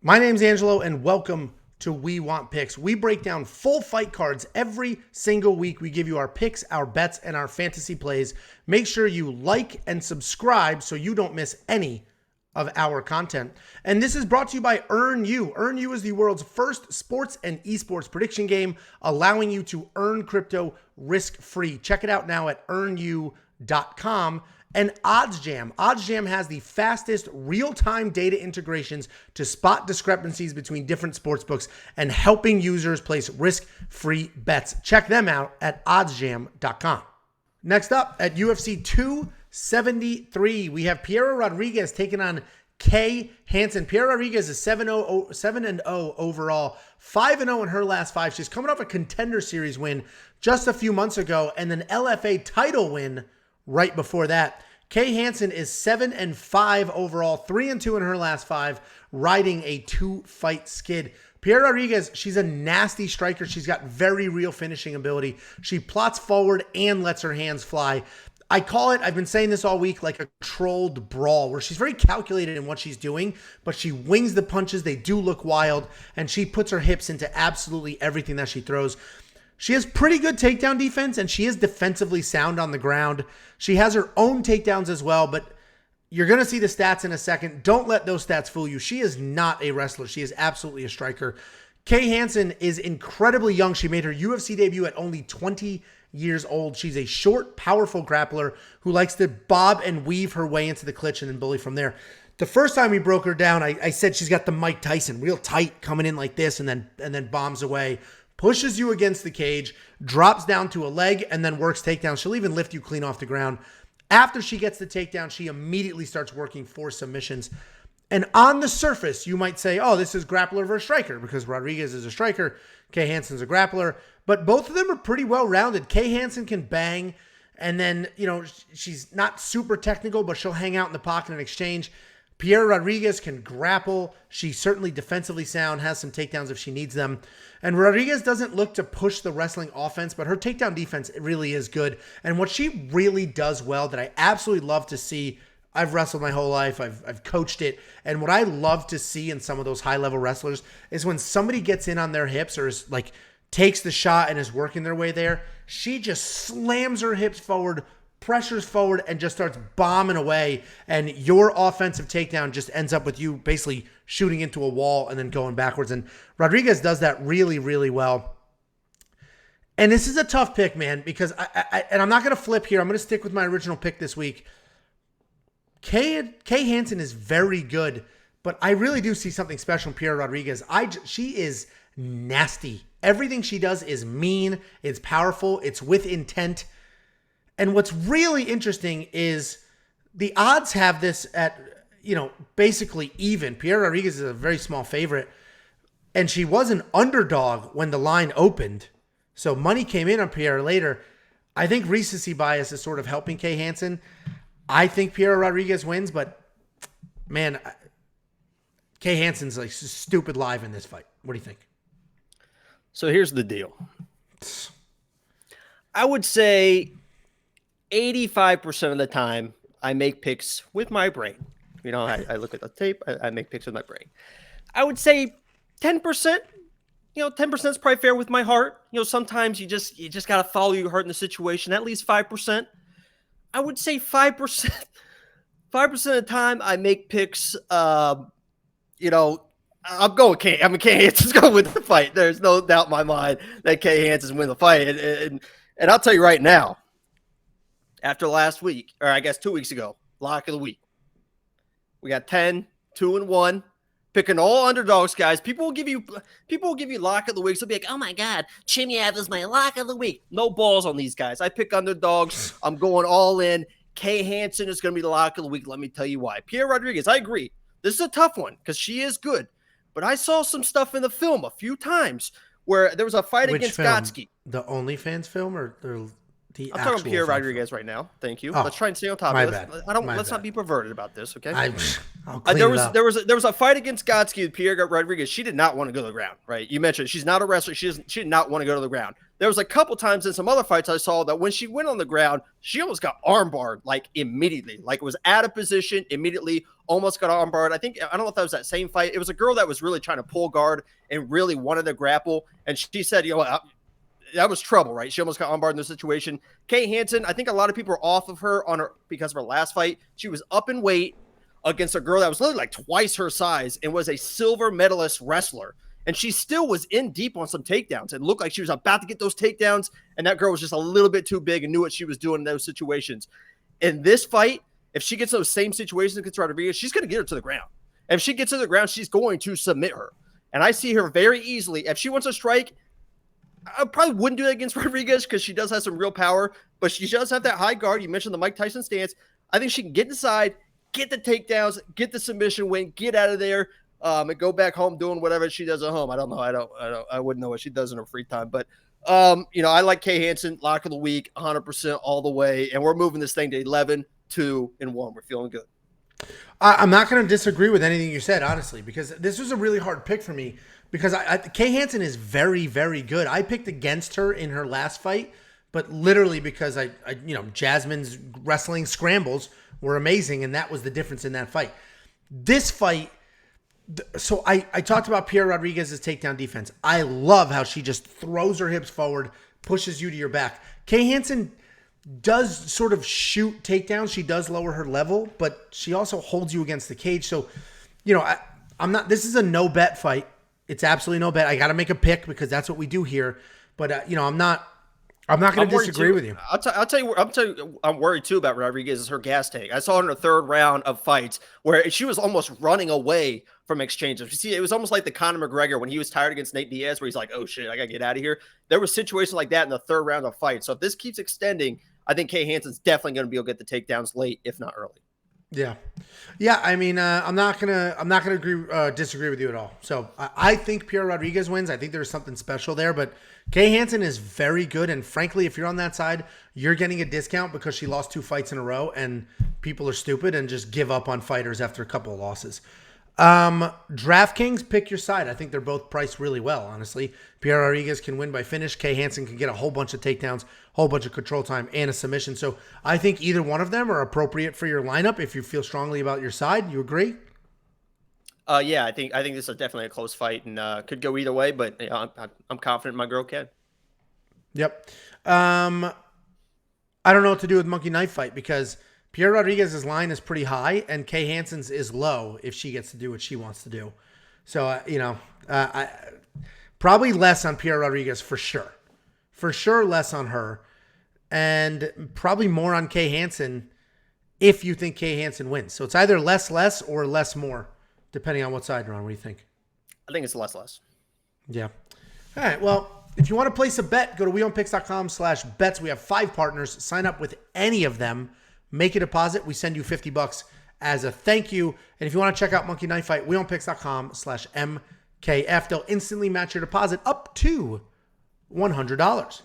My name's Angelo, and welcome to We Want Picks. We break down full fight cards every single week. We give you our picks, our bets, and our fantasy plays. Make sure you like and subscribe so you don't miss any of our content. And this is brought to you by Earn You. Earn You is the world's first sports and esports prediction game, allowing you to earn crypto risk-free. Check it out now at earnu.com. And ODDSJAM. ODDSJAM has the fastest real-time data integrations to spot discrepancies between different sportsbooks and helping users place risk-free bets. Check them out at oddsjam.com. Next up, at UFC 273, we have Piera Rodriguez taking on Hansen. Piera Rodriguez is 7-0 overall, 5-0 in her last five. She's coming off a Contender Series win just a few months ago and an LFA title win right before that. Hansen is 7-5 overall, 3-2 in her last five, riding a 2-fight skid. Piera Rodriguez, she's a nasty striker. She's got very real finishing ability. She plots forward and lets her hands fly. I call it, I've been saying this all week, like a controlled brawl, where she's very calculated in what she's doing, but she wings the punches. They do look wild, and she puts her hips into absolutely everything that she throws. She has pretty good takedown defense, and she is defensively sound on the ground. She has her own takedowns as well, but you're going to see the stats in a second. Don't let those stats fool you. She is not a wrestler. She is absolutely a striker. Hansen is incredibly young. She made her UFC debut at only 20 years old. She's a short, powerful grappler who likes to bob and weave her way into the clinch and then bully from there. The first time we broke her down, I said she's got the Mike Tyson, real tight, coming in like this and then bombs away. Pushes you against the cage, drops down to a leg, and then works takedowns. She'll even lift you clean off the ground. After she gets the takedown, she immediately starts working for submissions. And on the surface, you might say, oh, this is grappler versus striker, because Rodriguez is a striker, Hansen's a grappler. But both of them are pretty well-rounded. Hansen can bang, and then, she's not super technical, but she'll hang out in the pocket and exchange. Piera Rodriguez can grapple. She's certainly defensively sound, has some takedowns if she needs them. And Rodriguez doesn't look to push the wrestling offense, but her takedown defense really is good. And what she really does well that I absolutely love to see, I've wrestled my whole life, I've coached it, and what I love to see in some of those high-level wrestlers is when somebody gets in on their hips or is like takes the shot and is working their way there, she just slams her hips forward, pressures forward, and just starts bombing away, and your offensive takedown just ends up with you basically shooting into a wall and then going backwards. And Rodriguez does that really, really well. And this is a tough pick, man, because I'm not going to flip here. I'm going to stick with my original pick this week. Hansen is very good, but I really do see something special in Piera Rodriguez. She is nasty. Everything she does is mean. It's powerful. It's with intent. And what's really interesting is the odds have this at, basically even. Piera Rodriguez is a very small favorite, and she was an underdog when the line opened. So money came in on Piera later. I think recency bias is sort of helping Hansen. I think Piera Rodriguez wins, but man, Hansen's like stupid live in this fight. What do you think? So here's the deal. I would say 85% of the time, I make picks with my brain. I look at the tape, I make picks with my brain. I would say 10%, 10% is probably fair with my heart. Sometimes you just got to follow your heart in the situation, at least 5%. I would say 5%, 5% of the time I make picks, I'm going Hansen's going with the fight. There's no doubt in my mind that Hansen's win the fight. And I'll tell you right now, after last week, or I guess 2 weeks ago, lock of the week. We got 10, 2-1, picking all underdogs, guys. People will give you lock of the week. So they'll be like, oh my God, Chimiev is my lock of the week. No balls on these guys. I pick underdogs. I'm going all in. Hansen is going to be the lock of the week. Let me tell you why. Piera Rodriguez, I agree. This is a tough one because she is good. But I saw some stuff in the film a few times where there was a fight against Gotsky. The OnlyFans film or I'm talking about Piera Rodriguez right now. Thank you. Let's try and stay on top of it. Let's not be perverted about this, okay? There was a fight against Gotsky with Piera Rodriguez. She did not want to go to the ground, right? You mentioned she's not a wrestler. She did not want to go to the ground. there was a couple times in some other fights I saw that when she went on the ground, she almost got armbarred like immediately. Like it was out of position immediately, almost got armbarred. I don't know if that was that same fight. It was a girl that was really trying to pull guard and really wanted to grapple. And she said, you know what, that was trouble, right? She almost got armbarred in the situation. Kay Hansen, I think a lot of people are off of her because of her last fight. She was up in weight against a girl that was literally like twice her size and was a silver medalist wrestler. And she still was in deep on some takedowns. It looked like she was about to get those takedowns, and that girl was just a little bit too big and knew what she was doing in those situations. In this fight, if she gets those same situations against Rodriguez, she's going to get her to the ground. And if she gets to the ground, she's going to submit her. And I see her very easily. If she wants to strike, I probably wouldn't do that against Rodriguez because she does have some real power, but she does have that high guard. You mentioned the Mike Tyson stance. I think she can get inside, get the takedowns, get the submission win, get out of there. And go back home doing whatever she does at home. I don't know. I wouldn't know what she does in her free time. But, I like Kay Hansen, lock of the week, 100% all the way. And we're moving this thing to 11, 2, and 1. We're feeling good. I'm not going to disagree with anything you said, honestly, because this was a really hard pick for me because Kay Hansen is very, very good. I picked against her in her last fight, but literally because Jasmine's wrestling scrambles were amazing, and that was the difference in that fight. This fight, so I talked about Piera Rodriguez's takedown defense. I love how she just throws her hips forward, pushes you to your back. Kay Hansen does sort of shoot takedowns. She does lower her level, but she also holds you against the cage. So, I'm not. This is a no bet fight. It's absolutely no bet. I got to make a pick because that's what we do here. But I'm not. I'm not going to disagree with you. I'll tell you. I'm worried too about Rodriguez is her gas tank. I saw her in her third round of fights where she was almost running away from exchanges. You see, it was almost like the Conor McGregor when he was tired against Nate Diaz, where he's like, "Oh shit, I gotta get out of here." There were situations like that in the third round of fights. So if this keeps extending, I think Kay Hansen's definitely going to be able to get the takedowns late, if not early. Yeah. I mean, I'm not gonna disagree with you at all. So I think Piera Rodriguez wins. I think there's something special there, but Kay Hansen is very good. And frankly, if you're on that side, you're getting a discount because she lost 2 fights in a row, and people are stupid and just give up on fighters after a couple of losses. DraftKings, pick your side. I think they're both priced really well, honestly. Piera Rodriguez can win by finish. Kay Hansen can get a whole bunch of takedowns, whole bunch of control time, and a submission. So I think either one of them are appropriate for your lineup if you feel strongly about your side. You agree? Yeah, I think this is definitely a close fight and could go either way, but I'm confident my girl can. Yep. I don't know what to do with Monkey Knife Fight because Piera Rodriguez's line is pretty high and Kay Hansen's is low if she gets to do what she wants to do. So, I probably less on Piera Rodriguez for sure. For sure less on her. And probably more on Kay Hansen if you think Kay Hansen wins. So it's either less or less more, depending on what side you're on. What do you think? I think it's less. Yeah. All right. Well, if you want to place a bet, go to weonpicks.com/bets. We have 5 partners. Sign up with any of them. Make a deposit. We send you $50 as a thank you. And if you want to check out Monkey Knife Fight, weonpicks.com/MKF. They'll instantly match your deposit up to $100.